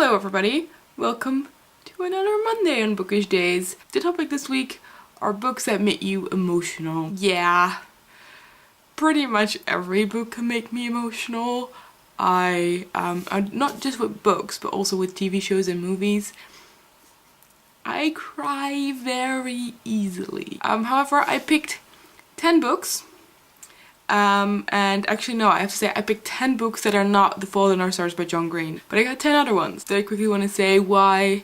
Hello everybody, welcome to another Monday on Bookish Days. The topic this week are books that make you emotional. Yeah, pretty much every book can make me emotional. I not just with books but also with TV shows and movies. I cry very easily. However, I picked 10 books. And actually no, I have to say I picked 10 books that are not The Fault in Our Stars by John Green. But I got 10 other ones that I quickly want to say why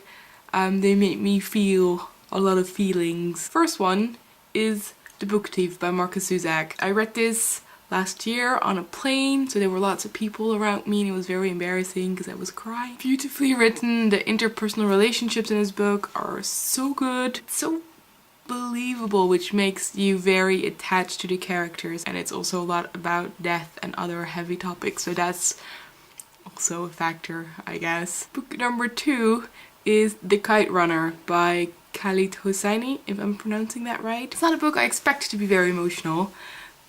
they make me feel a lot of feelings. First one is The Book Thief by Markus Zusak. I read this last year on a plane, so there were lots of people around me and it was very embarrassing because I was crying. Beautifully written, the interpersonal relationships in this book are so good. It's so believable, which makes you very attached to the characters, and it's also a lot about death and other heavy topics, so that's also a factor, I guess. Book number 2 is The Kite Runner by Khaled Hosseini, if I'm pronouncing that right. It's not a book I expected to be very emotional,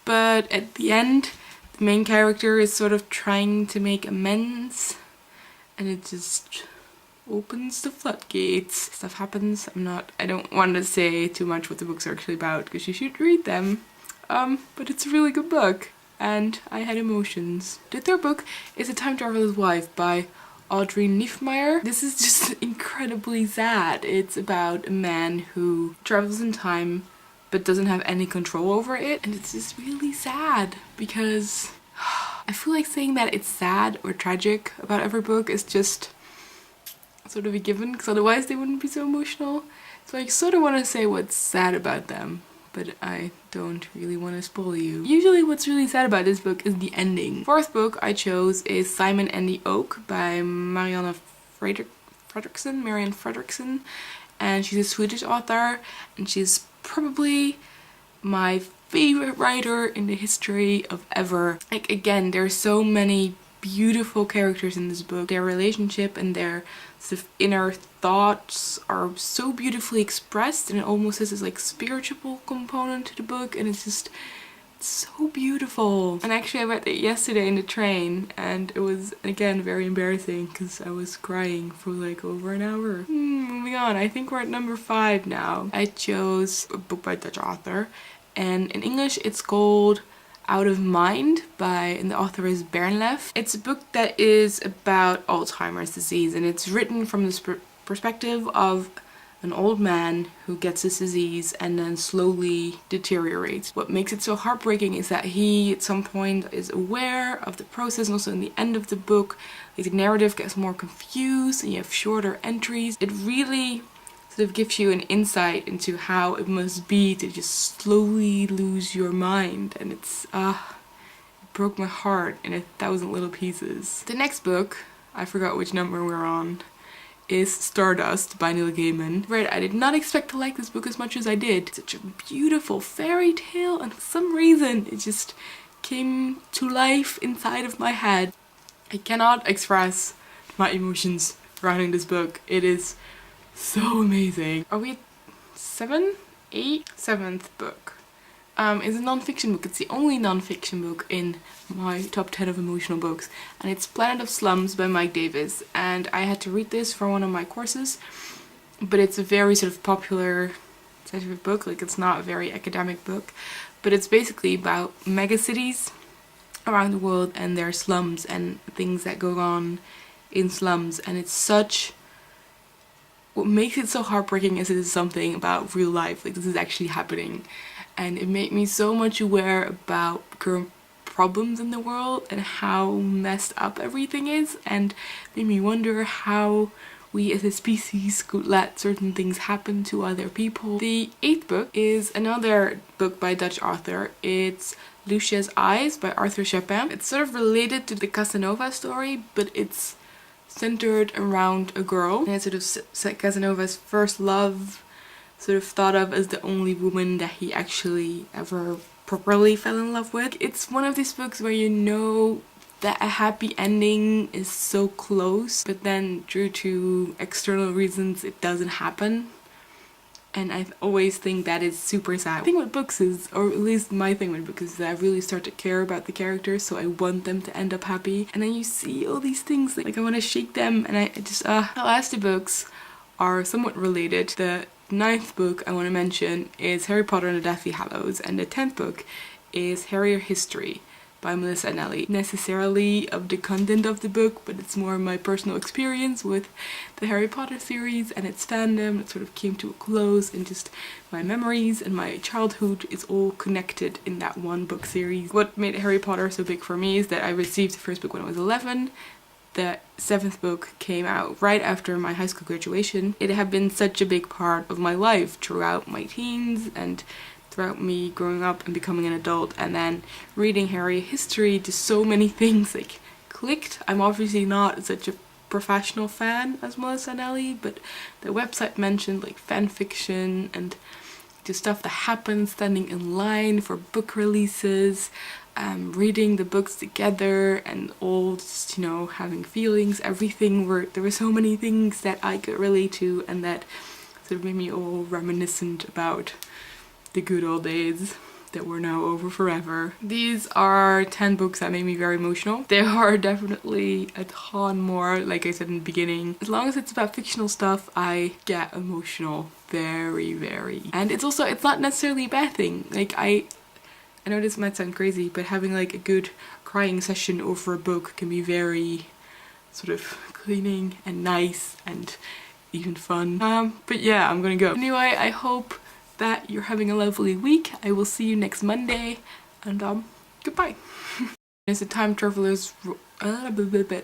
but at the end the main character is sort of trying to make amends and it just opens the floodgates. Stuff happens. I don't want to say too much what the books are actually about because you should read them. But it's a really good book and I had emotions. The third book is A Time Traveler's Wife by Audrey Niefmeyer. This is just incredibly sad. It's about a man who travels in time but doesn't have any control over it, and it's just really sad because I feel like saying that it's sad or tragic about every book is just sort of a given, because otherwise they wouldn't be so emotional. So I sort of want to say what's sad about them, but I don't really want to spoil you. Usually what's really sad about this book is the ending. Fourth book I chose is Simon and the Oak by Marianne Fredriksson, and she's a Swedish author and she's probably my favorite writer in the history of ever. Like, again, there's so many beautiful characters in this book. Their relationship and their sort of inner thoughts are so beautifully expressed, and it almost has this like spiritual component to the book, and it's so beautiful. And actually I read it yesterday in the train and it was again very embarrassing because I was crying for like over an hour. Moving on, I think we're at number 5 now. I chose a book by a Dutch author, and in English it's called Out of Mind and the author is Bernlef. It's a book that is about Alzheimer's disease, and it's written from the perspective of an old man who gets this disease and then slowly deteriorates. What makes it so heartbreaking is that he at some point is aware of the process, and also in the end of the book the narrative gets more confused and you have shorter entries. It really sort of gives you an insight into how it must be to just slowly lose your mind, and it broke my heart in 1,000 little pieces. The next book, I forgot which number we're on, is Stardust by Neil Gaiman. Right, I did not expect to like this book as much as I did. Such a beautiful fairy tale, and for some reason it just came to life inside of my head. I cannot express my emotions surrounding this book. It is so amazing. Are we at 7? 8? 7th book. It's a non-fiction book. It's the only non-fiction book in my top 10 of emotional books, and it's Planet of Slums by Mike Davis, and I had to read this for one of my courses, but it's a very sort of popular scientific book. Like, it's not a very academic book, but it's basically about megacities around the world and their slums and things that go on in slums, and it's such... What makes it so heartbreaking is it is something about real life. Like, this is actually happening. And it made me so much aware about current problems in the world and how messed up everything is, and made me wonder how we as a species could let certain things happen to other people. The 8th book is another book by a Dutch author. It's Lucia's Eyes by Arthur Chapin. It's sort of related to the Casanova story, but it's centered around a girl, and it's sort of Casanova's first love, sort of thought of as the only woman that he actually ever properly fell in love with. It's one of these books where you know that a happy ending is so close, but then due to external reasons it doesn't happen. and I always think that is super sad. The thing with books is, or at least my thing with books, is that I really start to care about the characters, so I want them to end up happy. And then you see all these things, like I want to shake them, and I just, the last two books are somewhat related. The 9th book I want to mention is Harry Potter and the Deathly Hallows, and the 10th book is Harry History by Melissa Anelli. Necessarily of the content of the book, but it's more my personal experience with the Harry Potter series and its fandom. It sort of came to a close, and just my memories and my childhood is all connected in that one book series. What made Harry Potter so big for me is that I received the first book when I was 11. The 7th book came out right after my high school graduation. It had been such a big part of my life throughout my teens and throughout me growing up and becoming an adult, and then reading Harry History, just so many things like clicked. I'm obviously not such a professional fan as Melissa Anelli, but the website mentioned like fan fiction and just stuff that happens, standing in line for book releases, reading the books together, and all just, you know, having feelings, everything. There were so many things that I could relate to, and that sort of made me all reminiscent about the good old days that were now over forever. These are 10 books that made me very emotional. There are definitely a ton more, like I said in the beginning. As long as it's about fictional stuff, I get emotional very, very. And it's not necessarily a bad thing. Like I know this might sound crazy, but having like a good crying session over a book can be very sort of cleaning and nice and even fun. But yeah, I'm gonna go. Anyway, I hope that you're having a lovely week. I will see you next Monday, and goodbye. It's a time traveler's